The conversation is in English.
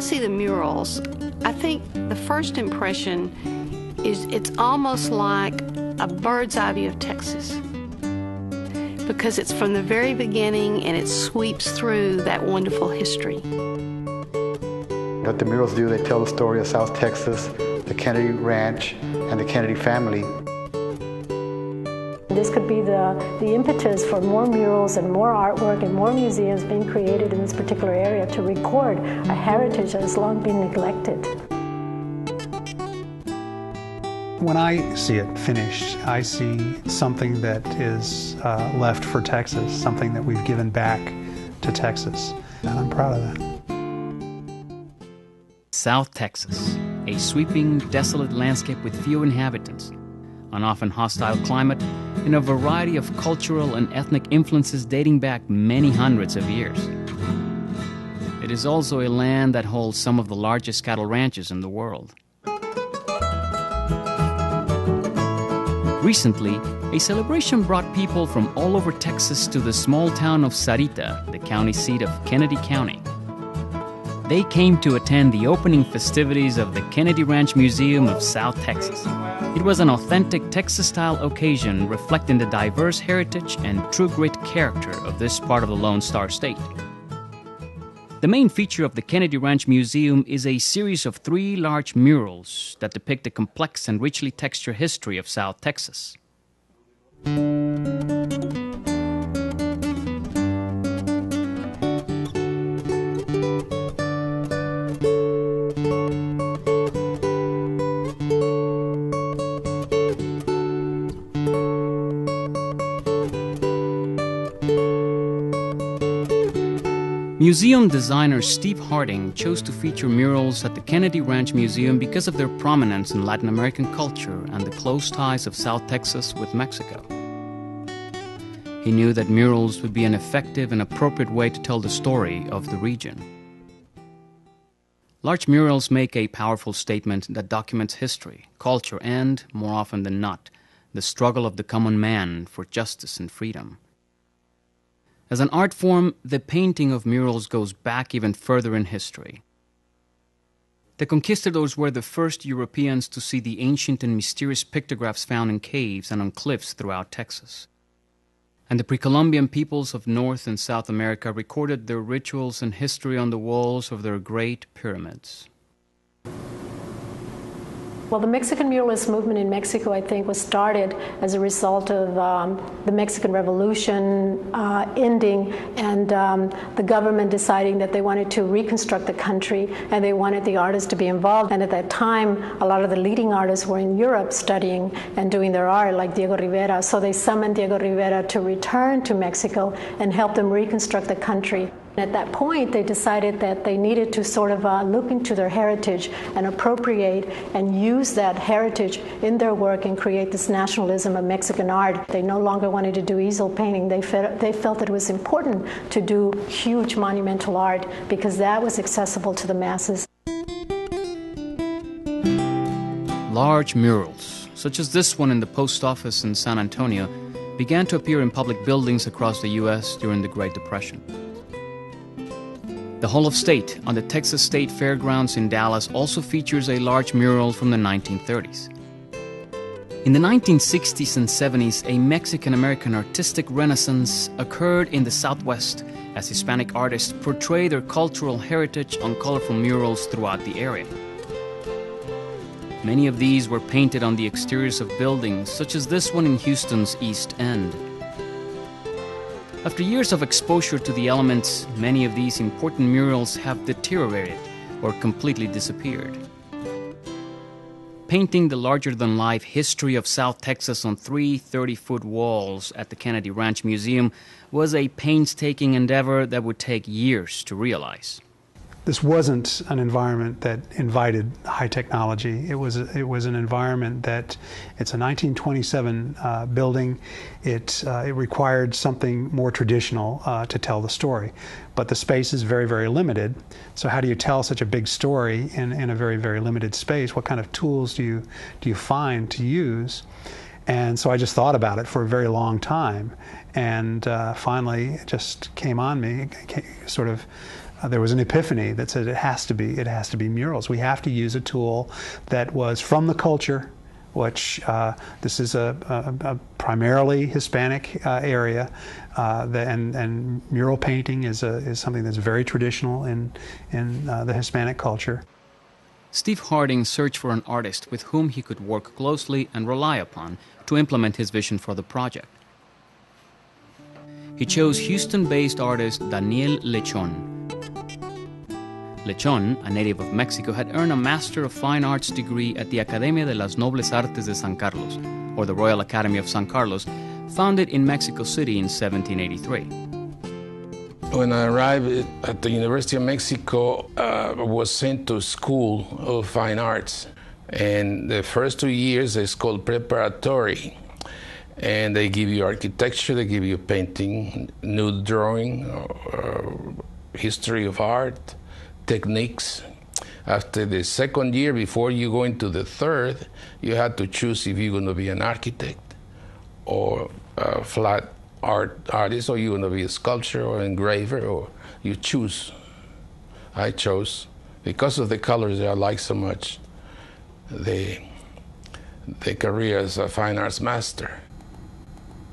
see the murals, I think the first impression is it's almost like a bird's eye view of Texas, because it's from the very beginning and it sweeps through that wonderful history. What the murals do, they tell the story of South Texas, the Kennedy Ranch, and the Kennedy family. This could be the impetus for more murals and more artwork and more museums being created in this particular area to record a heritage that has long been neglected. When I see it finished, I see something that is left for Texas, something that we've given back to Texas, and I'm proud of that. South Texas, a sweeping, desolate landscape with few inhabitants, an often hostile climate, and a variety of cultural and ethnic influences dating back many hundreds of years. It is also a land that holds some of the largest cattle ranches in the world. Recently, a celebration brought people from all over Texas to the small town of Sarita, the county seat of Kennedy County. They came to attend the opening festivities of the Kennedy Ranch Museum of South Texas. It was an authentic Texas-style occasion reflecting the diverse heritage and true grit character of this part of the Lone Star State. The main feature of the Kennedy Ranch Museum is a series of 3 large murals that depict the complex and richly textured history of South Texas. Museum designer Steve Harding chose to feature murals at the Kennedy Ranch Museum because of their prominence in Latin American culture and the close ties of South Texas with Mexico. He knew that murals would be an effective and appropriate way to tell the story of the region. Large murals make a powerful statement that documents history, culture, and, more often than not, the struggle of the common man for justice and freedom. As an art form, the painting of murals goes back even further in history. The conquistadors were the first Europeans to see the ancient and mysterious pictographs found in caves and on cliffs throughout Texas. And the pre-Columbian peoples of North and South America recorded their rituals and history on the walls of their great pyramids. Well, the Mexican muralist movement in Mexico, I think, was started as a result of the Mexican Revolution ending and the government deciding that they wanted to reconstruct the country and they wanted the artists to be involved. And at that time, a lot of the leading artists were in Europe studying and doing their art, like Diego Rivera. So they summoned Diego Rivera to return to Mexico and help them reconstruct the country. At that point, they decided that they needed to sort of look into their heritage and appropriate and use that heritage in their work and create this nationalism of Mexican art. They no longer wanted to do easel painting. They felt that it was important to do huge monumental art because that was accessible to the masses. Large murals, such as this one in the post office in San Antonio, began to appear in public buildings across the U.S. during the Great Depression. The Hall of State on the Texas State Fairgrounds in Dallas also features a large mural from the 1930s. In the 1960s and 70s, a Mexican-American artistic renaissance occurred in the Southwest as Hispanic artists portray their cultural heritage on colorful murals throughout the area. Many of these were painted on the exteriors of buildings, such as this one in Houston's East End. After years of exposure to the elements, many of these important murals have deteriorated or completely disappeared. Painting the larger-than-life history of South Texas on 3 30-foot walls at the Kennedy Ranch Museum was a painstaking endeavor that would take years to realize. This wasn't an environment that invited high technology. It was an environment that, it's a 1927 building. It required something more traditional to tell the story. But the space is very, very limited. So how do you tell such a big story in a very, very limited space? What kind of tools do you find to use? And so I just thought about it for a very long time. And finally, it just came on me, sort of there was an epiphany that said it has to be murals. We have to use a tool that was from the culture, which this is a primarily Hispanic area, and mural painting is something that's very traditional in the Hispanic culture. Steve Harding searched for an artist with whom he could work closely and rely upon to implement his vision for the project. He chose Houston-based artist Daniel Lechon. Lechon, a native of Mexico, had earned a Master of Fine Arts degree at the Academia de las Nobles Artes de San Carlos, or the Royal Academy of San Carlos, founded in Mexico City in 1783. When I arrived at the University of Mexico, I was sent to School of Fine Arts. And the first 2 years is called preparatory. And they give you architecture, they give you painting, nude drawing, history of art, techniques. After the second year, before you go into the third, you had to choose if you're going to be an architect or a flat art artist, or you're going to be a sculptor or engraver, or you choose. I chose, because of the colors that I like so much, the career as a fine arts master.